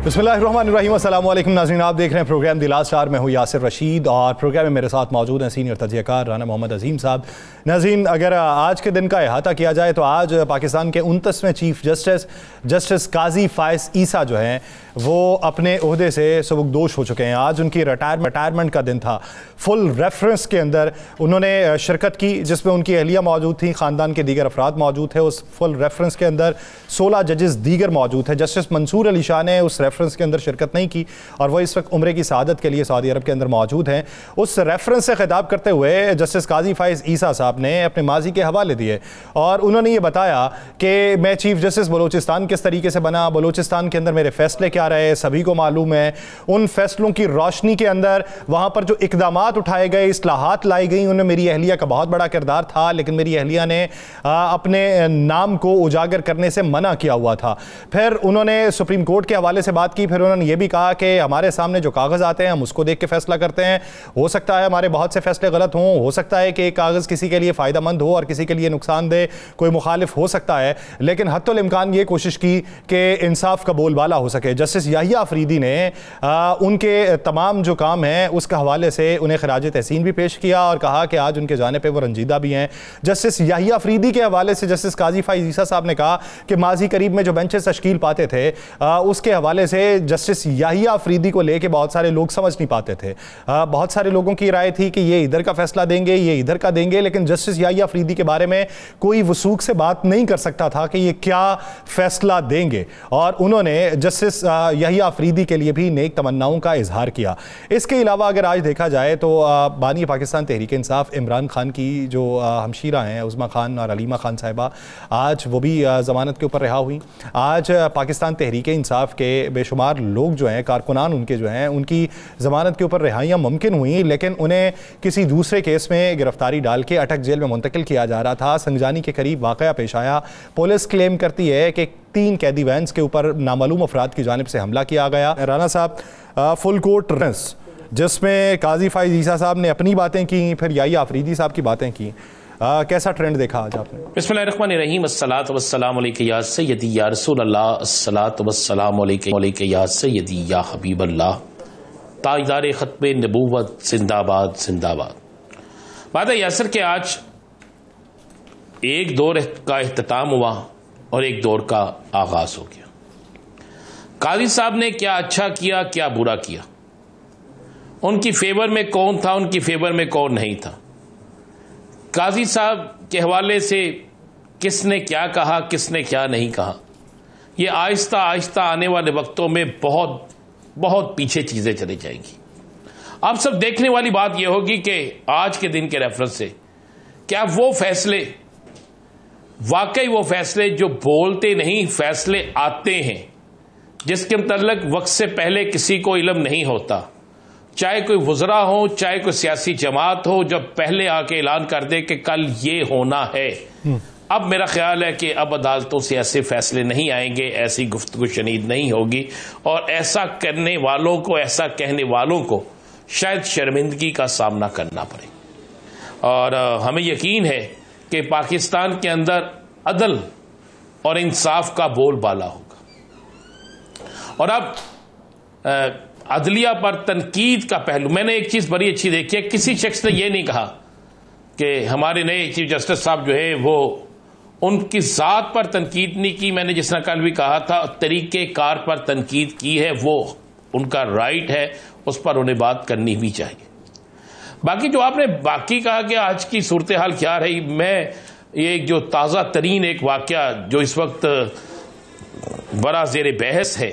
बिस्मिल्लाहिर्रहमानिर्रहीम, अस्सलाम वालेकुम नाज़रीन, आप देख रहे हैं प्रोग्राम द लास्ट आवर में हूँ यासिर रशीद और प्रोग्राम में मेरे साथ मौजूद हैं सीनियर तज्ज़ियाकार राना मोहम्मद अजीम साहब। नाज़रीन, अगर आज के दिन का अहाता किया जाए तो आज पाकिस्तान के 29वें चीफ जस्टिस काजी फायस ईसा जो हैं वो अपने ओहदे से सबकदोश हो चुके हैं। आज उनकी रिटायरमेंट का दिन था। फुल रेफरेंस के अंदर उन्होंने शिरकत की जिसमें उनकी अहलिया मौजूद थी, ख़ानदान के दीगर अफराद मौजूद थे। उस फुल रेफरेंस के अंदर 16 जजेस दीगर मौजूद थे। जस्टिस मंसूर अली शाह ने उस रेफरेंस के अंदर शिरकत नहीं की और वह इस वक्त उम्रे की सआदत के लिए सऊदी अरब के अंदर मौजूद हैं। उस रेफरेंस से खिताब करते हुए जस्टिस काजी फायस ईसा साहब ने अपने माजी के हवाले दिए और उन्होंने ये बताया कि मैं चीफ जस्टिस बलूचिस्तान किस तरीके से बना, बलूचिस्तान के अंदर मेरे फैसले क्या रहे, सभी को मालूम है। उन फैसलों की रोशनी के अंदर वहाँ पर जो इकदामात उठाए गए, इस्लाहात लाई गई, उनमें मेरी अहलिया का बहुत बड़ा किरदार था, लेकिन मेरी अहलिया ने अपने नाम को उजागर करने से मना किया हुआ था। फिर उन्होंने सुप्रीम कोर्ट के हवाले से बात की। फिर उन्होंने ये भी कहा कि हमारे सामने जो कागज़ आते हैं हम उसको देख के फैसला करते हैं। हो सकता है हमारे बहुत से फैसले गलत हों, हो सकता है कि एक कागज़ किसी के लिए फ़ायदेमंद हो और किसी के लिए नुकसानदेह, कोई मुखालिफ हो सकता है, लेकिन हत्तुल इम्कान ये कोशिश की कि इंसाफ का बोलबाला हो सके। जस्टिस याहिया अफरीदी ने उनके तमाम जो काम हैं उसके हवाले से उन्हें खराज तहसीन भी पेश किया और कहा कि आज उनके जाने पर वो रंजीदा भी हैं। जस्टिस याहिया अफरीदी के हवाले से जस्टिस काजी फायस ईसा साहब ने कहा कि माजी करीब में जो बेंचेस तश्कील पाते थे उसके हवाले से जस्टिस याहिया अफरीदी को लेके बहुत सारे लोग समझ नहीं पाते थे। बहुत सारे लोगों की राय थी कि ये इधर का फैसला देंगे, ये इधर का देंगे, लेकिन जस्टिस याहिया अफरीदी के बारे में कोई वसूख से बात नहीं कर सकता था कि ये क्या फैसला देंगे और उन्होंने जस्टिस याहिया अफरीदी के लिए भी नेक तमन्नाओं का इजहार किया। इसके अलावा अगर आज देखा जाए तो बानी पाकिस्तान तहरीक इंसाफ इमरान खान की जो हमशीरा हैं उज़्मा खान और अलीमा खान साहिबा, आज वो भी ज़मानत के ऊपर रिहा हुई। आज पाकिस्तान तहरीक इंसाफ के बेशुमार लोग जो हैं, कारकुनान उनके जो हैं, उनकी ज़मानत के ऊपर रिहाइयाँ मुमकिन हुई, लेकिन उन्हें किसी दूसरे केस में गिरफ्तारी डाल के अटक जेल में मुंतकिल किया जा रहा था। संगजानी के करीब वाक़या पेश आया। पुलिस क्लेम करती है कि 3 कैदी वैन्स के ऊपर नामालूम अफराद की जानिब से हमला किया गया। राना साहब, फुल कोर्ट रेफरेंस जिसमें काजी फायस ईसा साहब ने अपनी बातें की, फिर याहिया अफरीदी साहब की बातें की, कैसा ट्रेंड देखा आज आपने? बिस्मिल्लाहिर्रहमानिर्रहीम, अस्सलातु वस्सलामु अलैका या सय्यदी या रसूल अल्लाह, अस्सलातु वस्सलामु अलैका या सय्यदी या हबीब अल्लाह, ताजदार खत्मे नबूवत जिंदाबाद जिंदाबाद। बात है यासिर के आज एक दौर का इख्तिताम हुआ और एक दौर का आगाज हो गया। काजी साहब ने क्या अच्छा किया, क्या बुरा किया, उनकी फेवर में कौन था, उनकी फेवर में कौन नहीं था, काजी साहब के हवाले से किसने क्या कहा, किसने क्या नहीं कहा, ये आहिस्ता आहिस्ता आने वाले वक्तों में बहुत बहुत पीछे चीजें चली जाएंगी। अब सब देखने वाली बात यह होगी कि आज के दिन के रेफरेंस से क्या वो फैसले वाकई वो फैसले जो बोलते नहीं फैसले आते हैं, जिसके मुतल्लिक वक्त से पहले किसी को इल्म नहीं होता, चाहे कोई वज़रा हो, चाहे कोई सियासी जमात हो, जब पहले आके ऐलान कर दे कि कल ये होना है। अब मेरा ख्याल है कि अब अदालतों से ऐसे फैसले नहीं आएंगे, ऐसी गुफ्तगू शनीद नहीं होगी और ऐसा करने वालों को, ऐसा कहने वालों को शायद शर्मिंदगी का सामना करना पड़े। और हमें यकीन है कि पाकिस्तान के अंदर अदल और इंसाफ का बोलबाला होगा। और अब अदलिया पर तनकीद का पहलू, मैंने एक चीज बड़ी अच्छी देखी है, किसी शख्स ने यह नहीं कहा कि हमारे नए चीफ जस्टिस साहब जो है वो उनकी जात पर तनकीद नहीं की। मैंने जिस तरह कल भी कहा था, तरीके कार पर तनकीद की है, वो उनका राइट है, उस पर उन्हें बात करनी भी चाहिए। बाकी जो आपने बाकी कहा कि आज की सूरत हाल क्या रही, मैं ये जो ताज़ा तरीन एक वाकया जो इस वक्त बड़ा ज़ेर बहस है,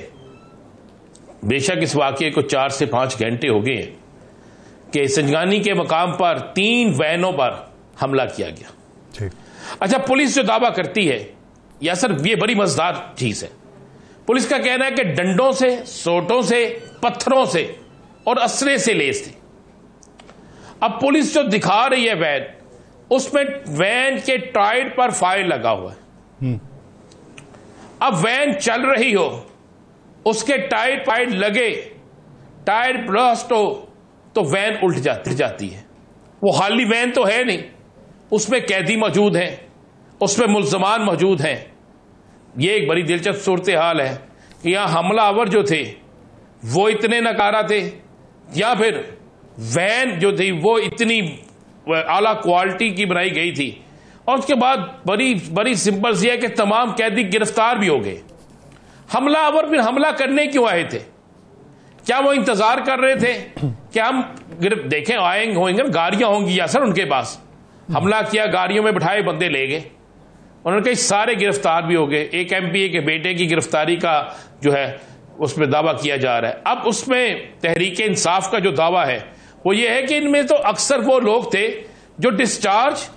बेशक इस वाकये को 4 से 5 घंटे हो गए हैं कि संजगानी के मकाम पर 3 वैनों पर हमला किया गया। अच्छा, पुलिस जो दावा करती है या सर, ये बड़ी मजेदार चीज है। पुलिस का कहना है कि डंडों से, सोटों से, पत्थरों से और असरे से लेस थी। अब पुलिस जो दिखा रही है वैन, उसमें वैन के टायर पर फायर लगा हुआ है। अब वैन चल रही हो, उसके टायर फायर लगे, टायर ब्लास्ट हो तो वैन उल्ट जाती है। वो खाली वैन तो है नहीं, उसमें कैदी मौजूद हैं, उसमें मुल्जमान मौजूद हैं। ये एक बड़ी दिलचस्प सूरत हाल है कि यहाँ हमलावर जो थे वो इतने नकारा थे, या फिर वैन जो थी वो इतनी आला क्वालिटी की बनाई गई थी। और उसके बाद बड़ी सिंपल सी है कि तमाम कैदी गिरफ्तार भी हो गए। हमलावर फिर हमला करने क्यों आए थे? क्या वो इंतजार कर रहे थे कि हम देखें आएंगे होंगे, गाड़ियां होंगी या सर उनके पास? हमला किया, गाड़ियों में बिठाए, बंदे ले गए। उन्होंने कई सारे गिरफ्तार भी हो गए। एक एमपीए के बेटे की गिरफ्तारी का जो है उसमें दावा किया जा रहा है। अब उसमें तहरीक इंसाफ का जो दावा है वो ये है कि इनमें तो अक्सर वो लोग थे जो डिस्चार्ज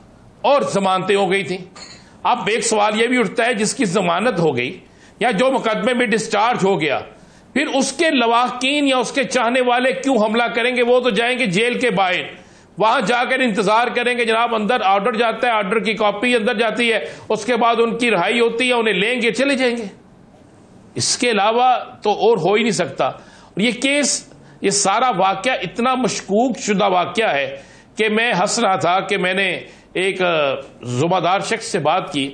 और जमानतें हो गई थी। अब एक सवाल यह भी उठता है, जिसकी जमानत हो गई या जो मुकदमे में डिस्चार्ज हो गया, फिर उसके लवाकिन या उसके चाहने वाले क्यों हमला करेंगे? वो तो जाएंगे जेल के बाहर, वहां जाकर इंतजार करेंगे, जनाब अंदर ऑर्डर जाता है, ऑर्डर की कॉपी अंदर जाती है, उसके बाद उनकी रिहाई होती है, उन्हें लेंगे, चले जाएंगे। इसके अलावा तो और हो ही नहीं सकता। और ये केस, ये सारा वाकया इतना मशकूक शुदा वाकया है कि मैं हंस रहा था कि मैंने एक जुम्मेदार शख्स से बात की।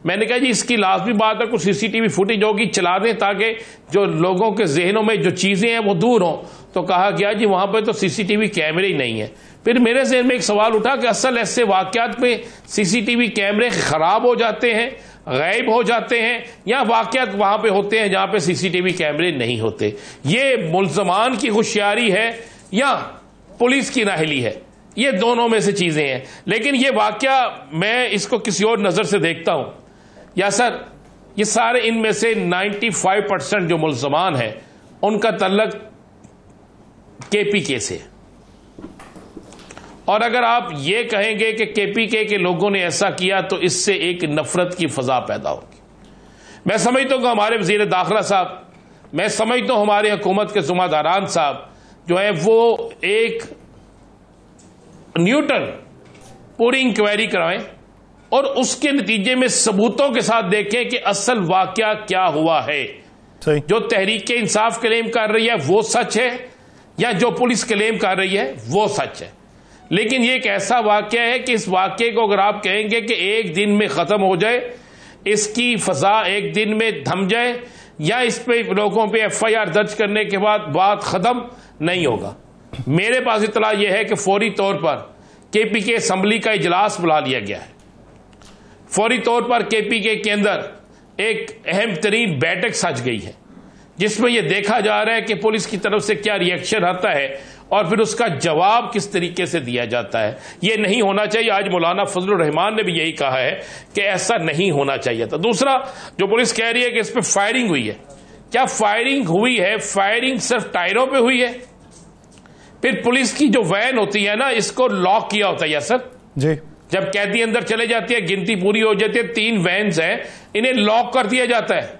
मैंने कहा जी इसकी लाजमी बात है कुछ सीसीटीवी फुटेज होगी, चला दें ताकि जो लोगों के जहनों में जो चीजें हैं वो दूर हों। तो कहा गया जी वहां पर तो सीसीटीवी कैमरे ही नहीं है। फिर मेरे जहन में एक सवाल उठा कि असल ऐसे वाकयात में सीसीटीवी कैमरे खराब हो जाते हैं, गायब हो जाते हैं, या वाकयात वहां पे होते हैं जहां पे सीसीटीवी कैमरे नहीं होते? ये मुल्जमान की होशियारी है या पुलिस की नाअहली है? ये दोनों में से चीजें हैं। लेकिन ये वाकया मैं इसको किसी और नजर से देखता हूं। या सर ये सारे इनमें से 95% जो मुल्जमान हैं उनका तल्लक केपीके से। और अगर आप ये कहेंगे कि केपीके के लोगों ने ऐसा किया तो इससे एक नफरत की फजा पैदा होगी। मैं समझता हूं कि हमारे वजीर दाखिला साहब, मैं समझता हूं हमारी हुकूमत के जुम्मेदारान साहब जो है वो एक न्यूट्रल पूरी इंक्वायरी कराएं और उसके नतीजे में सबूतों के साथ देखें कि असल वाकया क्या हुआ है। जो तहरीक इंसाफ क्लेम कर रही है वो सच है या जो पुलिस क्लेम कर रही है वो सच है। लेकिन ये एक ऐसा वाकया है कि इस वाकये को अगर आप कहेंगे कि एक दिन में खत्म हो जाए, इसकी फजा एक दिन में थम जाए, या इस पे लोगों पे एफआईआर दर्ज करने के बाद बात खत्म नहीं होगा। मेरे पास इतला यह है कि फौरी तौर पर केपीके असम्बली का इजलास बुला लिया गया है। फौरी तौर पर केपीके के अंदर एक अहम तरीन बैठक सज गई है जिसमें यह देखा जा रहा है कि पुलिस की तरफ से क्या रिएक्शन आता है और फिर उसका जवाब किस तरीके से दिया जाता है। यह नहीं होना चाहिए। आज मौलाना फजलुर रहमान ने भी यही कहा है कि ऐसा नहीं होना चाहिए था। दूसरा, जो पुलिस कह रही है कि इस पर फायरिंग हुई है, क्या फायरिंग हुई है? फायरिंग सिर्फ टायरों पे हुई है? फिर पुलिस की जो वैन होती है ना, इसको लॉक किया होता है सर जी। जब कैदी अंदर चले जाती है, गिनती पूरी हो जाती है, 3 वैन्स हैं, इन्हें लॉक कर दिया जाता है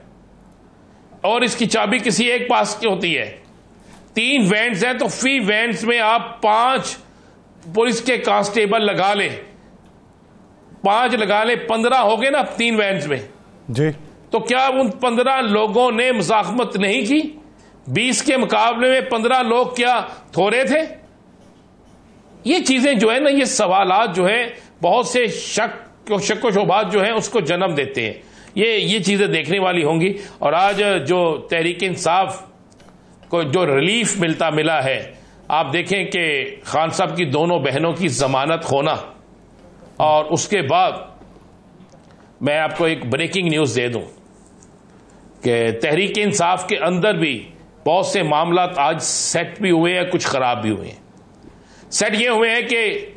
और इसकी चाबी किसी एक पास की होती है। 3 वैन्स हैं तो फी वैन्स में आप 5 पुलिस के कांस्टेबल लगा ले, 5 लगा ले, 15 हो गए ना 3 वैन्स में जी। तो क्या उन 15 लोगों ने मुज़ाहमत नहीं की? 20 के मुकाबले में 15 लोग क्या थोड़े थे? ये चीजें जो है ना, ये सवालात जो है बहुत से शक व शुबहात जो है उसको जन्म देते हैं। ये चीजें देखने वाली होंगी। और आज जो तहरीक इंसाफ को जो रिलीफ मिला है, आप देखें कि खान साहब की दोनों बहनों की जमानत होना, और उसके बाद मैं आपको एक ब्रेकिंग न्यूज दे दूं कि तहरीक इंसाफ के अंदर भी बहुत से मामला आज सेट भी हुए हैं, कुछ खराब भी हुए हैं। सेट ये हुए हैं कि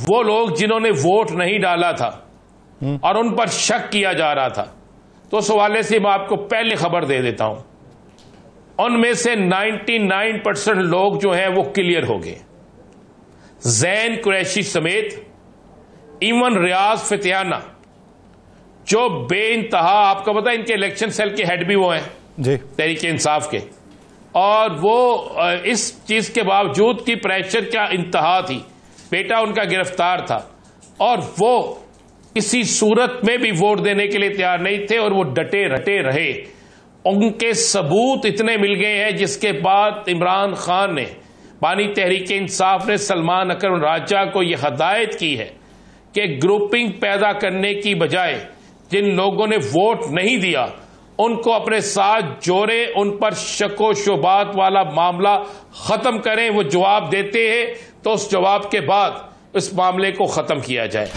वो लोग जिन्होंने वोट नहीं डाला था और उन पर शक किया जा रहा था, तो उस हवाले से मैं आपको पहले खबर दे देता हूं, उनमें से 99% लोग जो हैं वो क्लियर हो गए। जैन कुरैशी समेत इवन रियाज फितियाना जो बेइंतहा, आपको पता है इनके इलेक्शन सेल के हेड भी वो हैं जी, तहरीक इंसाफ के, और वो इस चीज के बावजूद कि प्रेशर क्या इंतहा थी, बेटा उनका गिरफ्तार था और वो किसी सूरत में भी वोट देने के लिए तैयार नहीं थे और वो डटे रटे रहे। उनके सबूत इतने मिल गए हैं जिसके बाद इमरान खान ने, बानी तहरीक इंसाफ ने सलमान अकरम राजा को यह हदायत की है कि ग्रुपिंग पैदा करने की बजाय जिन लोगों ने वोट नहीं दिया उनको अपने साथ जोड़ें, उन पर शको शुबात वाला मामला खत्म करें। वो जवाब देते हैं तो उस जवाब के बाद इस मामले को खत्म किया जाए।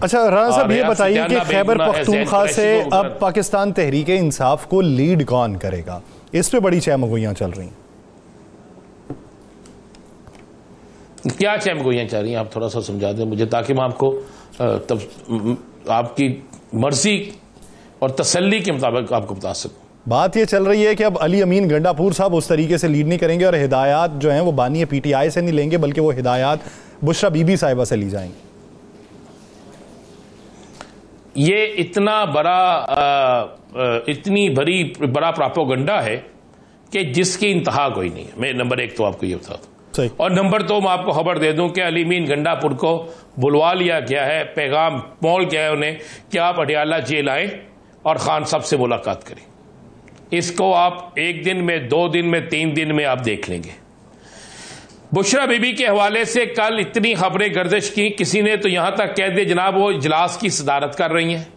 अच्छा राना साहब, ये बताइए कि खैबर पख्तूनख्वा से अब पाकिस्तान तहरीक इंसाफ को लीड कौन करेगा? इस पे बड़ी चहमगोइयां चल रही हैं। क्या चहमगोइयां चल रही हैं, आप थोड़ा सा समझा दें मुझे, ताकि मैं आपको आपकी मर्जी और तसल्ली के मुताबिक आपको बता सकूं। बात ये चल रही है कि अब अली अमीन गंडापुर साहब उस तरीके से लीड नहीं करेंगे और हिदायत जो हैं वो बानी पीटीआई से नहीं लेंगे, बल्कि वो हिदायत बुशरा बीबी साहिबा से ली जाएंगी। ये इतना बड़ा प्रोपेगेंडा है कि जिसकी इंतहा कोई नहीं है। मैं नंबर 1 तो आपको ये बता दूं, और नंबर 2 मैं आपको खबर दे दूं कि अली अमीन गंडापुर को बुलवा लिया गया है, पैगाम मोल गया है उन्हें कि आप अडियाला जेल आए और खान साहब से मुलाकात करें। इसको आप 1 दिन में, 2 दिन में, 3 दिन में आप देख लेंगे। बुशरा बीबी के हवाले से कल इतनी खबरें गर्दिश की, किसी ने तो यहां तक कह दिया जनाब वो इजलास की सदारत कर रही हैं,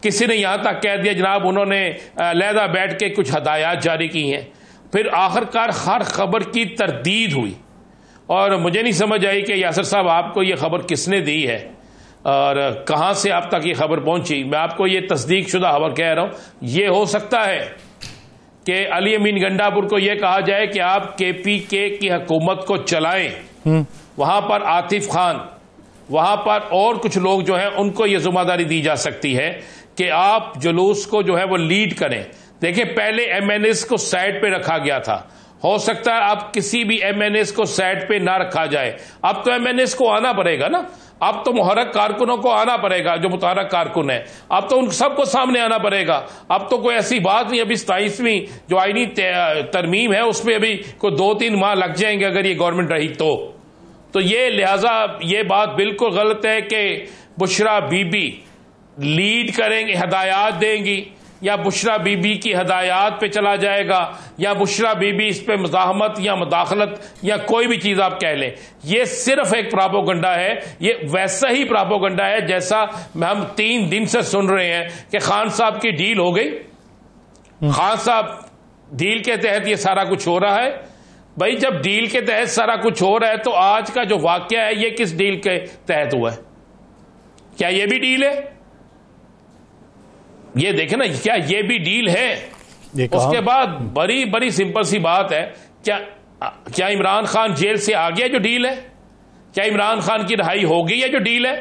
किसी ने यहां तक कह दिया जनाब उन्होंने अलहदा बैठ के कुछ हदायत जारी की हैं। फिर आखिरकार हर खबर की तरदीद हुई और मुझे नहीं समझ आई कि यासर साहब आपको ये खबर किसने दी है और कहां से आप तक ये खबर पहुंची। मैं आपको ये तस्दीक शुदा खबर कह रहा हूं। ये हो सकता है कि अली अमीन गंडापुर को यह कहा जाए कि आप केपीके की हुकूमत को चलाएं, वहां पर आतिफ खान, वहां पर और कुछ लोग जो हैं उनको यह जिम्मेदारी दी जा सकती है कि आप जुलूस को जो है वो लीड करें। देखिए पहले एमएनएस को साइड पे रखा गया था, हो सकता है अब किसी भी एमएनएस को साइड पे ना रखा जाए। अब तो एमएनएस को आना पड़ेगा ना, अब तो मुहर्रक कारकुनों को आना पड़ेगा, जो मुतहर्रक कारकुन है अब तो उन सबको सामने आना पड़ेगा। अब तो कोई ऐसी बात नहीं, अभी 27वीं जो आईनी तरमीम है उसमें अभी कोई 2-3 माह लग जाएंगे अगर ये गवर्नमेंट रही तो ये लिहाजा ये बात बिल्कुल गलत है कि बुशरा बीबी लीड करेंगे, हिदायत देंगी, या बुशरा बीबी की हदायत पे चला जाएगा, या बुशरा बीबी इस पे मुज़ाहमत या मुदाखलत या कोई भी चीज आप कह लें। ये सिर्फ एक प्रोपेगेंडा है, ये वैसा ही प्रोपेगेंडा है जैसा हम 3 दिन से सुन रहे हैं कि खान साहब की डील हो गई, खान साहब डील के तहत ये सारा कुछ हो रहा है। भाई जब डील के तहत सारा कुछ हो रहा है तो आज का जो वाकया है ये किस डील के तहत हुआ है? क्या ये भी डील है? ये देखे ना, क्या ये भी डील है? उसके बाद बड़ी बड़ी सिंपल सी बात है, क्या इमरान खान जेल से आ गया जो डील है? क्या इमरान खान की रिहाई हो गई है जो डील है?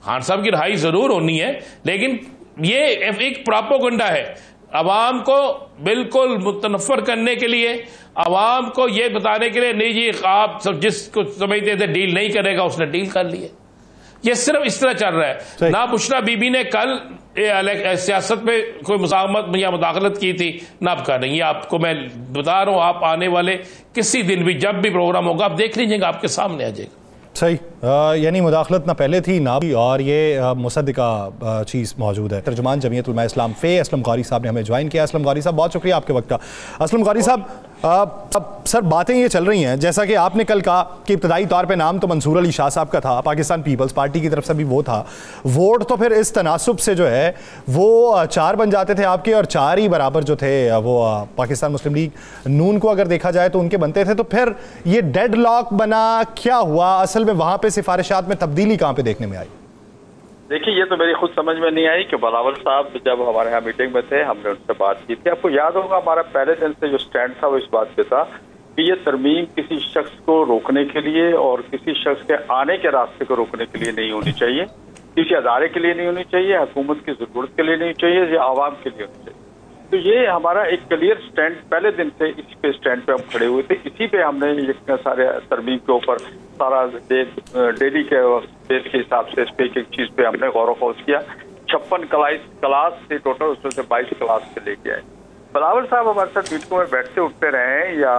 खान साहब की रिहाई जरूर होनी है, लेकिन ये एक प्रोपेगेंडा है अवाम को बिल्कुल मुतनफर करने के लिए, अवाम को ये बताने के लिए नहीं जी आप सब जिसको समझते थे डील नहीं करेगा उसने डील कर ली है। ये सिर्फ इस तरह चल रहा है। ना बुशरा बीबी ने कल सियासत में कोई मुज़ाहमत या मुदाखलत की थी, ना अब कर रही है। आपको मैं बता रहा हूं, आप आने वाले किसी दिन भी जब भी प्रोग्राम होगा आप देख लीजिएगा, आपके सामने आ जाएगा। सही, यानी मुदाखलत ना पहले थी ना भी, और ये मुसद्दिका चीज़ मौजूद है। तर्जुमान जमीयत उलमा इस्लाम फे असलम गौरी साहब ने हमें ज्वाइन किया। असलम गौरी साहब बहुत शुक्रिया आपके वक्त का। असलम गौरी साहब, अब सर बातें ये चल रही हैं जैसा कि आपने कल कहा कि इब्तदाई तौर पे नाम तो मंसूर अली शाह साहब का था, पाकिस्तान पीपल्स पार्टी की तरफ से भी वो था, वोट तो फिर इस तनासुब से जो है वो 4 बन जाते थे आपके, और 4 ही बराबर जो थे वो पाकिस्तान मुस्लिम लीग नून को अगर देखा जाए तो उनके बनते थे। तो फिर ये डेड लॉक बना, क्या हुआ असल में? वहां पे सिफारिशात में तब्दीली कहां पे देखने में आई? देखिए ये तो मेरी खुद समझ में नहीं आई कि बिलावल साहब जब हमारे यहाँ मीटिंग में थे हमने उनसे बात की थी। आपको याद होगा हमारा पहले दिन से जो स्टैंड था वो इस बात पे था कि ये तरमीम किसी शख्स को रोकने के लिए और किसी शख्स के आने के रास्ते को रोकने के लिए नहीं होनी चाहिए, किसी अदारे के लिए नहीं होनी चाहिए, हुकूमत की जरूरत के लिए नहीं चाहिए, या आवाम के लिए होनी चाहिए। तो ये हमारा एक क्लियर स्टैंड पहले दिन से इसी पे स्टैंड पे हम खड़े हुए थे। इसी पे हमने इतने सारे तरमीम के ऊपर सारा डेली के बेस के हिसाब से इस पे एक चीज पे हमने गौर फौज किया। 56 क्लास से टोटल, उसमें से 22 क्लास से लेके आए। बिलावल साहब हमारे साथ मीटिंगों में बैठते उठते रहे हैं या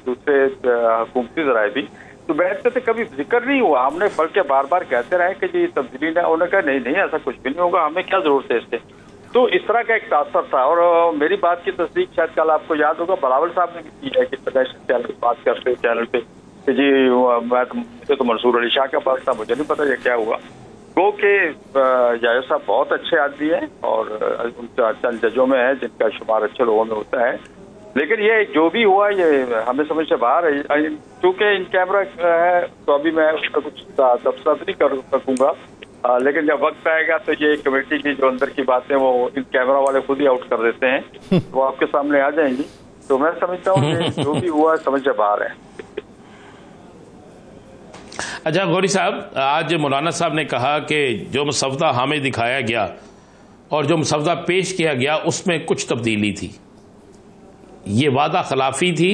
दूसरे हुकूमती जराए भी, तो बैठते थे, कभी जिक्र नहीं हुआ हमने, बल्कि बार बार कहते रहे कि जी तब्दीली ना। उन्होंने कहा नहीं नहीं ऐसा कुछ भी नहीं होगा, हमें क्या जरूरत है इससे। तो इस तरह का एक तासर था। और मेरी बात की तस्दीक शायद कल आपको याद होगा बिलावल साहब ने भी की है कि नेशनल चैनल बात करते चैनल पे कि जी मुझे तो मंसूर अली शाह का पास था, मुझे नहीं पता ये क्या हुआ। गो के जायद साहब बहुत अच्छे आदमी हैं और उनका चंद जजों में है जिनका शुमार अच्छे लोगों में होता है, लेकिन ये जो भी हुआ ये हमें समझ से बाहर है। चूंकि इन कैमरा है तो अभी मैं उसका कुछ तबसरा नहीं कर सकूंगा, लेकिन जब वक्त आएगा तो ये कमेटी की जो अंदर की बातें वो इन कैमरा वाले खुद ही आउट कर देते हैं, वो आपके सामने आ जाएंगी। तो मैं समझता हूँ कि जो भी हुआ समझ से बाहर है। अच्छा गौरी साहब, आज मौलाना साहब ने कहा कि जो मसवदा हमें दिखाया गया और जो मसवदा पेश किया गया उसमें कुछ तब्दीली थी, ये वादा खिलाफी थी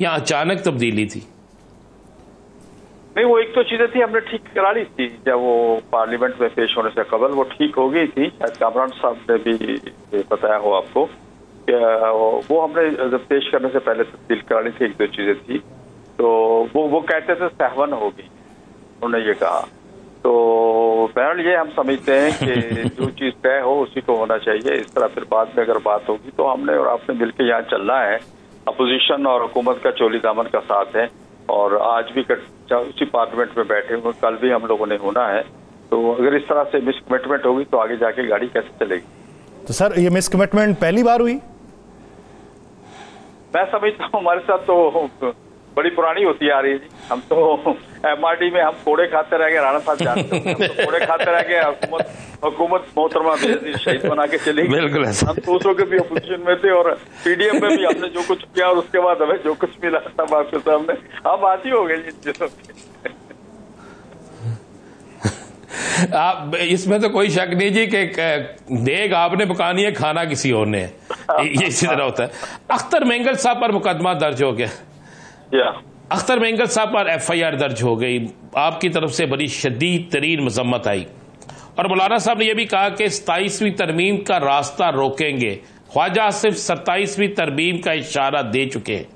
या अचानक तब्दीली थी? नहीं, वो एक तो चीजें थी हमने ठीक करा ली थी, जब वो पार्लियामेंट में पेश होने से कबल वो ठीक हो गई थी। शायद कामरान साहब ने भी बताया हो आपको कि वो हमने पेश करने से पहले तब्दील करा ली थी, एक दो चीजें थी। तो वो कहते थे सहवन हो गई, उन्होंने ये कहा। तो बहरहाल ये हम समझते हैं कि जो चीज तय हो उसी को होना चाहिए। इस तरह फिर बाद में अगर बात होगी तो हमने और आपने मिलकर यहाँ चलना है। अपोजिशन और हुकूमत का चोली दामन का साथ है और आज भी उसी पार्लियामेंट में बैठे हुए, कल भी हम लोगों ने होना है। तो अगर इस तरह से मिसकमिटमेंट होगी तो आगे जाके गाड़ी कैसे चलेगी? तो सर ये मिसकमिटमेंट पहली बार हुई? मैं समझता हूँ हमारे साथ तो बड़ी पुरानी होती आ रही है जी। हम तो MRD में हम कोड़े खाते रह गए, राणा साहब जानते हैं, हम तो कोड़े खाते रह गए। हुकूमत मोहतरमा शहीद बना के चली गई। बिल्कुल, हम दूसरों के भी अपोजिशन में थे और PDM में भी हमने जो कुछ किया और उसके बाद हमें जो कुछ मिला सब आपके सामने। हम आती हो गए जी। आप इसमें तो कोई शक नहीं जी कि देग आपने पकानी है, खाना किसी और ने है, ये इसी तरह होता है। अख्तर मेंगल साहब पर मुकदमा दर्ज हो गया। अख्तर मेंगल साहब पर FIR दर्ज हो गई, आपकी तरफ से बड़ी शदीद तरीन मजम्मत आई और मौलाना साहब ने यह भी कहा कि 27वीं तरमीम का रास्ता रोकेंगे। ख्वाजा सिर्फ 27वीं तरमीम का इशारा दे चुके हैं।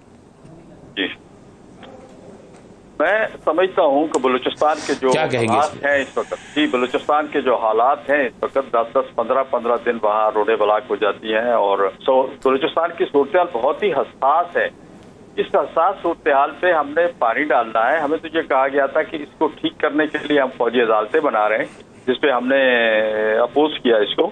जी, मैं समझता हूं कि बलूचिस्तान के जो हालात हैं इस वक्त, जी बलूचिस्तान के जो हालात हैं इस वक्त 10-10, 15-15 दिन वहाँ रोडे ब्लॉक हो जाती हैं और बलूचिस्तान की सूरत बहुत ही हसास है। इस हसास सूरत हाल पे हमने पानी डालना है। हमें तो ये कहा गया था कि इसको ठीक करने के लिए हम फौजी अदालतें बना रहे हैं, जिसपे हमने अपोज किया इसको।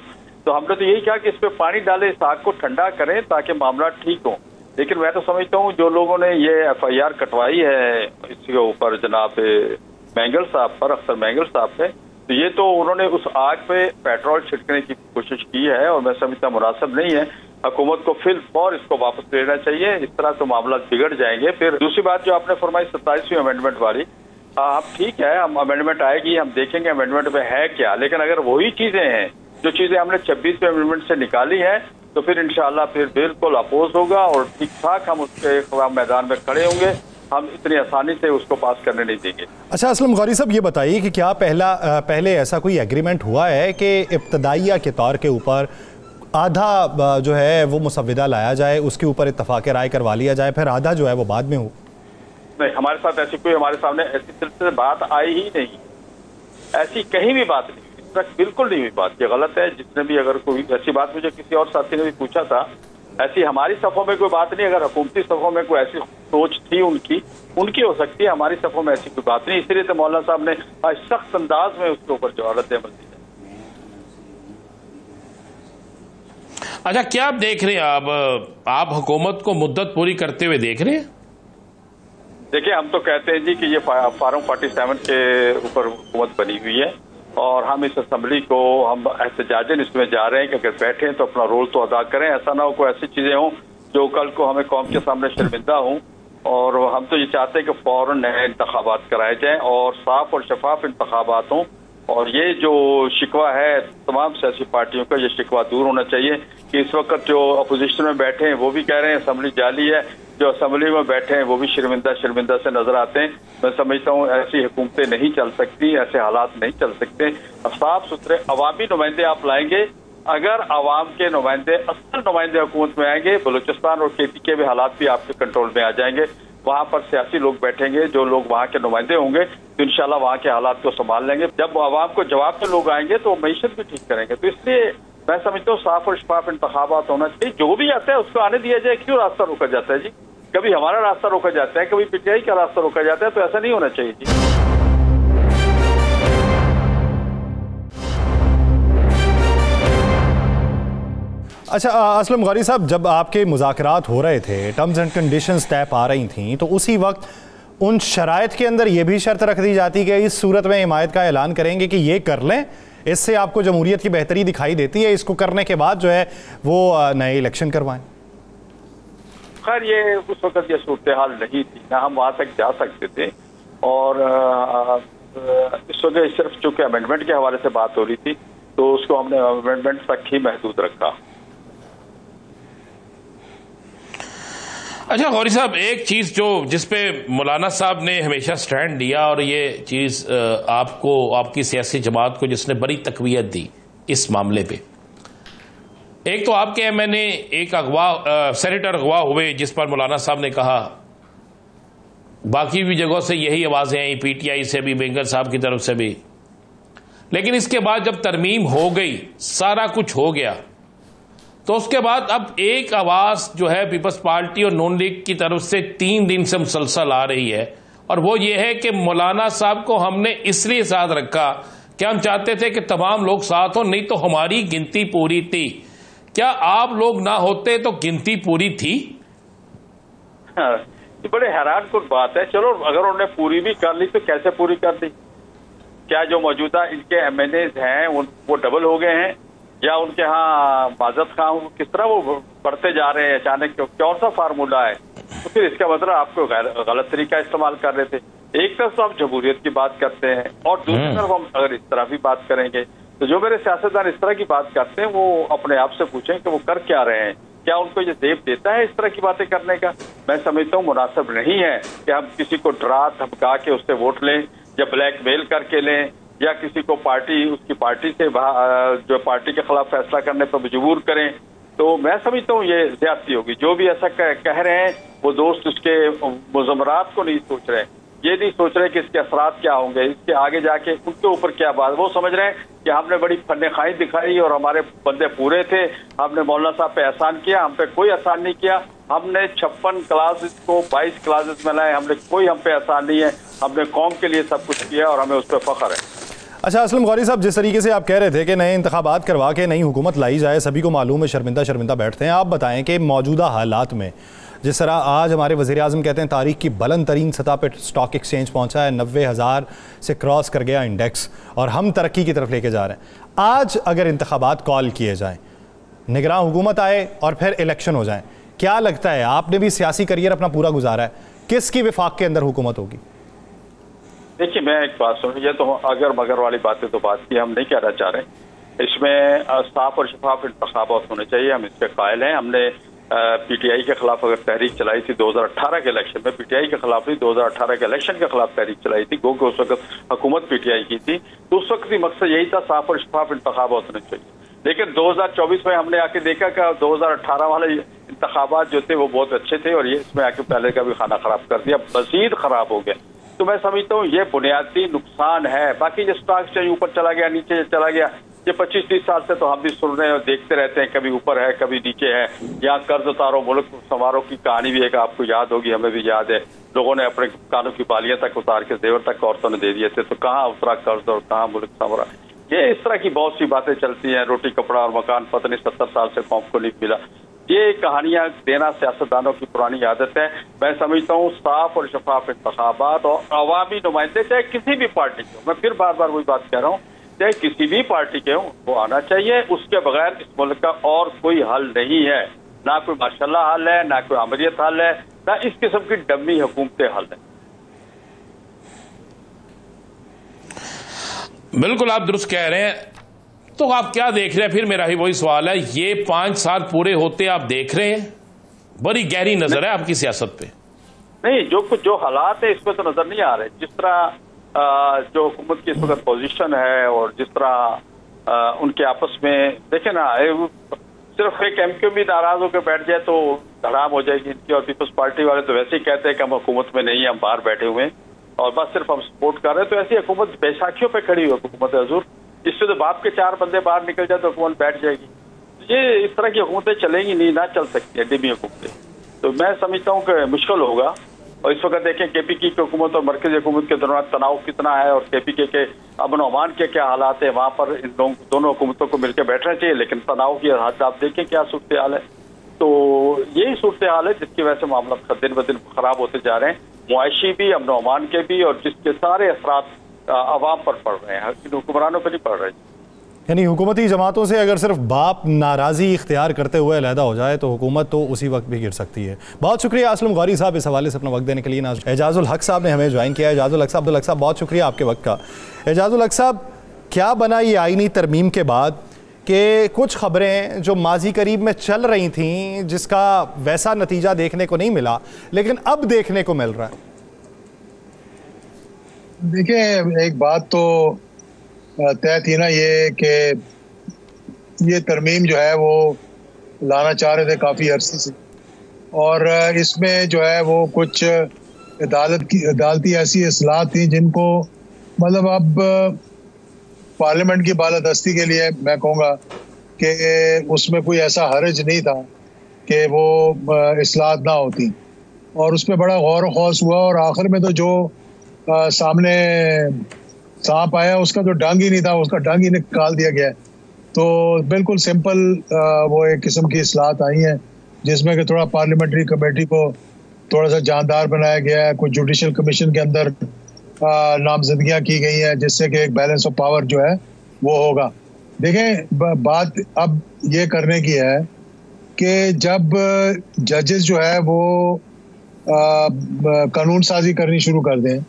तो हमने तो यही कहा कि इस पे पानी डालें, इस आग को ठंडा करें ताकि मामला ठीक हो। लेकिन मैं तो समझता हूँ जो लोगों ने ये FIR कटवाई है इसके ऊपर जनाब मेंगल साहब पर, अख्तर मेंगल साहब पे, तो ये तो उन्होंने उस आग पे पेट्रोल छिड़कने की कोशिश की है और मैं समझता मुनासिब नहीं है। हुकूमत को फिलफौर इसको वापस लेना चाहिए, इस तरह तो मामला बिगड़ जाएंगे। फिर दूसरी बात जो आपने फरमाई 27वीं अमेंडमेंट वाली, हम ठीक है, हम अमेंडमेंट आएगी, हम देखेंगे अमेंडमेंट में है क्या। लेकिन अगर वही चीजें हैं जो चीजें हमने 26वें अमेंडमेंट से निकाली है तो फिर इंशाल्लाह फिर बिल्कुल अपोज होगा और ठीक ठाक हम उसके खिलाफ मैदान में खड़े होंगे। हम इतनी आसानी से उसको पास करने नहीं देंगे। अच्छा असलम गौरी साहब, ये बताइए कि क्या पहले ऐसा कोई एग्रीमेंट हुआ है कि इब्तदाइया के तौर के ऊपर आधा जो है वो मुसव्विदा लाया जाए, उसके ऊपर इत्तफाक राय करवा लिया जाए, फिर आधा जो है वो बाद में हो? नहीं, हमारे साथ ऐसी कोई, हमारे सामने ऐसी सिलसिले बात आई ही नहीं, ऐसी कहीं भी बात नहीं, इस तक बिल्कुल नहीं हुई बात। ये गलत है। जिसने भी अगर कोई ऐसी बात, मुझे किसी और साथी ने भी पूछा था, ऐसी हमारी सफ़ों में कोई बात नहीं। अगर हुकूमती सफ़ों में कोई ऐसी सोच थी उनकी हो सकती है, हमारी सफ़ों में ऐसी कोई बात नहीं। इसलिए तो मौलाना साहब ने सख्त अंदाज में उसके ऊपर जो रद्द अमल दी है। अच्छा, क्या आप देख रहे हैं, आप हुकूमत को मुद्दत पूरी करते हुए देख रहे हैं? देखिए, हम तो कहते हैं जी कि ये फार्म 47 के ऊपर हुकूमत बनी हुई है और हम इस असम्बली को हम एहतजाजन इसमें जा रहे हैं कि अगर बैठे तो अपना रोल तो अदा करें। ऐसा ना हो कोई ऐसी चीजें हों जो कल को हमें कौम के सामने शर्मिंदा हों। और हम तो ये चाहते हैं कि फौरन नए इंतखाबात कराए जाएं और साफ और शफाफ इंतखाबात हों। और ये जो शिकवा है तमाम सियासी पार्टियों का, ये शिकवा दूर होना चाहिए कि इस वक्त जो अपोजिशन में बैठे हैं वो भी कह रहे हैं असम्बली जाली है, जो असेंबली में बैठे हैं वो भी शर्मिंदा से नजर आते हैं। मैं समझता हूँ ऐसी हुकूमतें नहीं चल सकती, ऐसे हालात नहीं चल सकते। साफ सुथरे अवामी नुमाइंदे आप लाएंगे, अगर अवाम के नुमाइंदे असल नुमाइंदे हुकूमत में आएंगे, बलूचिस्तान और KP के भी हालात भी आपके कंट्रोल में आ जाएंगे। वहां पर सियासी लोग बैठेंगे, जो लोग वहां के नुमाइंदे होंगे, तो इंशाल्लाह वहां के हालात को संभाल लेंगे। जब अवाम को जवाब के लोग आएंगे तो मईशत भी ठीक करेंगे। तो इसलिए मैं समझता हूँ साफ और शफाफ इंतखाबात होना चाहिए। जो भी आता है उसको आने दिया जाए, क्यों रास्ता रोका जाता है जी? कभी हमारा रास्ता रोका जाता है, कभी पीटीआई का रास्ता रोका जाता है, तो ऐसा नहीं होना चाहिए जी। अच्छा असलम गौरी साहब, जब आपके मुज़ाकरात हो रहे थे, टर्म्स एंड कंडीशंस तय पा रही थी, तो उसी वक्त उन शराइत के अंदर यह भी शर्त रख दी जाती कि इस सूरत में हिमायत का ऐलान करेंगे कि ये कर लें, इससे आपको जमहूरियत की बेहतरी दिखाई देती है, इसको करने के बाद जो है वो नए इलेक्शन करवाएं। खैर ये उस वक्त ये सूरत हाल नहीं थी, ना हम वहां तक जा सकते थे, और इस वक्त सिर्फ चूंकि अमेंडमेंट के हवाले से बात हो रही थी तो उसको हमने अमेंडमेंट तक ही महदूद रखा। अच्छा गौरी साहब, एक चीज जो जिसपे मौलाना साहब ने हमेशा स्टैंड दिया, और ये चीज आपको, आपकी सियासी जमात को जिसने बड़ी तकवीयत दी इस मामले पे, एक तो आपके एमएनए एक सेनेटर अगवा हुए जिस पर मौलाना साहब ने कहा, बाकी भी जगहों से यही आवाजें आई, पीटीआई से भी, बेंगल साहब की तरफ से भी, लेकिन इसके बाद जब तरमीम हो गई, सारा कुछ हो गया, तो उसके बाद अब एक आवाज जो है पीपल्स पार्टी और नून लीग की तरफ से 3 दिन से मुसलसल आ रही है, और वो ये है कि मौलाना साहब को हमने इसलिए साथ रखा कि हम चाहते थे कि तमाम लोग साथ हो, नहीं तो हमारी गिनती पूरी थी। क्या आप लोग ना होते तो गिनती पूरी थी? हाँ, ये बड़े हैरान कुछ बात है। चलो अगर उन्होंने पूरी भी कर ली तो कैसे पूरी कर दी? क्या जो मौजूदा इनके एमएनएज हैं वो डबल हो गए हैं, या उनके यहाँ माजत खां किस तरह वो बढ़ते जा रहे हैं अचानक? कौन सा फार्मूला है? तो फिर इसका मतलब आपको गलत तरीका इस्तेमाल कर रहे थे। एक तरफ तो आप जमहूरियत की बात करते हैं, और दूसरी तरफ हम अगर इस तरह भी बात करेंगे तो जो मेरे सियासतदान इस तरह की बात करते हैं वो अपने आप से पूछें कि वो कर क्या रहे हैं, क्या उनको ये देव देता है इस तरह की बातें करने का? मैं समझता हूँ मुनासिब नहीं है कि हम किसी को डरा धमका के उससे वोट लें, या ब्लैकमेल करके लें, या किसी को उसकी पार्टी से जो पार्टी के खिलाफ फैसला करने पर मजबूर करें। तो मैं समझता हूँ ये ज्यादती होगी। जो भी ऐसा कह रहे हैं वो दोस्त उसके मुज़म्मरात को नहीं सोच रहे, ये नहीं सोच रहे कि इसके असरात क्या होंगे, इसके आगे जाके उनके ऊपर क्या बात। वो समझ रहे हैं कि हमने बड़ी फन्ने-खाई दिखाई और हमारे बंदे पूरे थे, हमने मौलाना साहब पे एहसान किया। हम पे कोई एहसान नहीं किया, हमने 56 क्लासेस को 22 क्लासेस में लाए, हमने कोई हम पे एहसान नहीं है, हमने कौम के लिए सब कुछ किया और हमें उस पर फख्र है। अच्छा असलम गौरी साहब, जिस तरीके से आप कह रहे थे कि नए इंतखाबात करवा के नई हुकूमत लाई जाए, सभी को मालूम है शर्मिंदा बैठते हैं, आप बताएं कि मौजूदा हालात में जिस तरह आज हमारे वज़ीर आज़म कहते हैं तारीख की बुलंद तरीन सतह पर स्टॉक एक्सचेंज पहुंचा है, 90,000 से क्रॉस कर गया इंडेक्स, और हम तरक्की की तरफ लेके जा रहे हैं। आज अगर इंतखाबात कॉल किए जाएँ, निगरान हुकूमत आए और फिर इलेक्शन हो जाए, क्या लगता है, आपने भी सियासी करियर अपना पूरा गुजारा है, किसकी विफाक के अंदर हुकूमत होगी? देखिए मैं एक बात सुन, ये तो अगर मगर वाली बातें तो बात की हम नहीं कहना चाह रहे। इसमें साफ और शफाफ इंतखाबात होने चाहिए, हम इसके कायल हैं। हमने पीटीआई के खिलाफ अगर तहरीक चलाई थी 2018 के इलेक्शन में, पीटीआई के खिलाफ नहीं 2018 के इलेक्शन के खिलाफ तहरीक चलाई थी, गो उस वक्त हुकूमत पीटीआई की थी, तो उस वक्त भी मकसद यही था साफ और शफाफ इंतखाबात होने चाहिए। लेकिन 2024 में हमने आके देखा कि 2018 वाले इंतखाबात जो थे वो बहुत अच्छे थे, और ये इसमें आके पहले का भी खाना खराब कर दिया, मजीद खराब हो गया। तो मैं समझता हूँ ये बुनियादी नुकसान है। बाकी जो स्टॉक एक्सचेंज ऊपर चला गया, नीचे चला गया, ये 25-30 साल से तो हम भी सुन रहे हैं और देखते रहते हैं, कभी ऊपर है कभी नीचे है। यहाँ कर्ज उतारो मुल्क समारोह की कहानी भी एक आपको याद होगी, हमें भी याद है, लोगों ने अपने कानों की बालियां तक उतार के जेवर तक औरतों ने दे दिए थे। तो कहाँ उतरा कर्ज और कहाँ मुल्क संवरा? ये इस तरह की बहुत सी बातें चलती हैं। रोटी कपड़ा और मकान पता नहीं 70 साल से कौम को नहीं मिला। ये कहानियां देना सियासतदानों की पुरानी आदत है। मैं समझता हूँ साफ और शफाफ इंतखाबात और अवामी नुमाइंदे, चाहे किसी भी पार्टी के, मैं फिर बार बार वही बात कह रहा हूँ, चाहे किसी भी पार्टी के हों, वो आना चाहिए। उसके बगैर इस मुल्क का और कोई हल नहीं है, ना कोई माशाल्लाह हल है, ना कोई अमरियत हल है, ना इस किस्म की डम्मी हुकूमतें हल है। बिल्कुल आप दुरुस्त कह रहे हैं। तो आप क्या देख रहे हैं? फिर मेरा ही वही सवाल है, ये 5 साल पूरे होते आप देख रहे हैं, बड़ी गहरी नजर है आपकी सियासत पे। नहीं, जो हालात है इसमें तो नजर नहीं आ रहे। जिस तरह जो हुकूमत की इस वक्त पोजीशन है और जिस तरह उनके आपस में देखे ना, सिर्फ एक एमक्यू भी नाराज होकर बैठ जाए तो धड़ाम हो जाएगी इनकी। और पीपल्स पार्टी वाले तो वैसे ही कहते हैं कि हम हुकूमत में नहीं है, हम बाहर बैठे हुए हैं और बस सिर्फ हम सपोर्ट कर रहे हैं। तो ऐसी हुकूमत बैसाखियों पे खड़ी हुई हुकूमत है हजूर, इससे तो बाप के 4 बंदे बाहर निकल जाए तो हुकूमत बैठ जाएगी। ये इस तरह की हुकूमतें चलेंगी नहीं, ना चल सकती है डिमी हुकूमतें। तो मैं समझता हूँ कि मुश्किल होगा। और इस वक्त देखें KPK की हुकूमत और मरकजी हुकूमत के दौरान तनाव कितना है और KPK के अमन अमान के क्या हालात है, वहाँ पर इन दोनों हुकूमतों को मिलकर बैठना चाहिए। लेकिन तनाव की हालत आप देखें क्या सूरत हाल है। तो यही सूरत हाल है जिसकी वजह से मामला दिन ब दिन खराब होते जा रहे हैं, मुआशी भी, अमन अमान के भी, और जिसके सारे असरात आवाम पर पड़ रहे हैं, हुक्मरानों पर नहीं पड़ रहे। यानी हुकूमती जमातों से अगर सिर्फ बाप नाराज़ी इख्तियार करते हुए अलहदा हो जाए तो हुकूमत तो उसी वक्त भी गिर सकती है। बहुत शुक्रिया असलम गौरी साहब इस हवाले से अपना वक्त देने के लिए। एजाजुल हक साहब ने हमें ज्वाइन किया। एजाजुल हक साहब बहुत शुक्रिया आपके वक्त का। एजाजुल हक साहब, क्या बना ये आईनी तरमीम के बाद कि कुछ खबरें जो माजी करीब में चल रही थीं जिसका वैसा नतीजा देखने को नहीं मिला, लेकिन अब देखने को मिल रहा है? देखिए, एक बात तो तय थी ना ये कि ये तरमीम जो है वो लाना चाह रहे थे काफ़ी अरसे से, और इसमें जो है वो कुछ अदालती ऐसी इस्लाहत थी जिनको मतलब अब पार्लियामेंट की बालादस्ती के लिए मैं कहूँगा कि उसमें कोई ऐसा हर्ज नहीं था कि वो इस्लाहत ना होती, और उस पर बड़ा गौर व खौस हुआ। और आखिर में तो जो सामने सांप आया उसका जो डंग ही नहीं था, उसका डंग ही निकाल दिया गया। तो बिल्कुल सिंपल वो एक किस्म की इस्लाहत आई हैं जिसमें कि थोड़ा पार्लियामेंट्री कमेटी को थोड़ा सा जानदार बनाया गया है, कुछ जुडिशल कमीशन के अंदर नामजदगियाँ की गई हैं जिससे कि एक बैलेंस ऑफ पावर जो है वो होगा। देखें, बात अब ये करने की है कि जब जजेस जो है वो कानून साजी करनी शुरू कर दें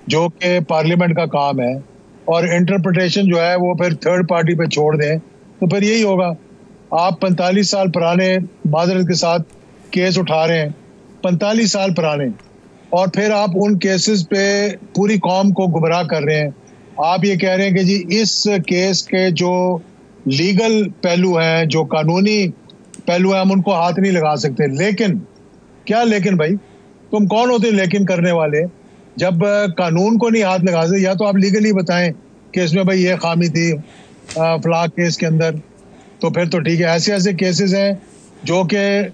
जो कि पार्लियामेंट का काम है, और इंटरप्रिटेशन जो है वो फिर थर्ड पार्टी पे छोड़ दें, तो फिर यही होगा। आप 45 साल पुराने माजरत के साथ केस उठा रहे हैं, 45 साल पुराने, और फिर आप उन केसेस पे पूरी कौम को गुमराह कर रहे हैं। आप ये कह रहे हैं कि जी इस केस के जो लीगल पहलू हैं, जो कानूनी पहलू हैं, हम उनको हाथ नहीं लगा सकते। लेकिन क्या लेकिन भाई, तुम कौन होते लेकिन करने वाले? जब कानून को नहीं हाथ लगा सकते, या तो आप लीगली बताएं कि इसमें भाई ये खामी थी फलां केस के अंदर, तो फिर तो ठीक है। ऐसे ऐसे केसेस हैं जो कि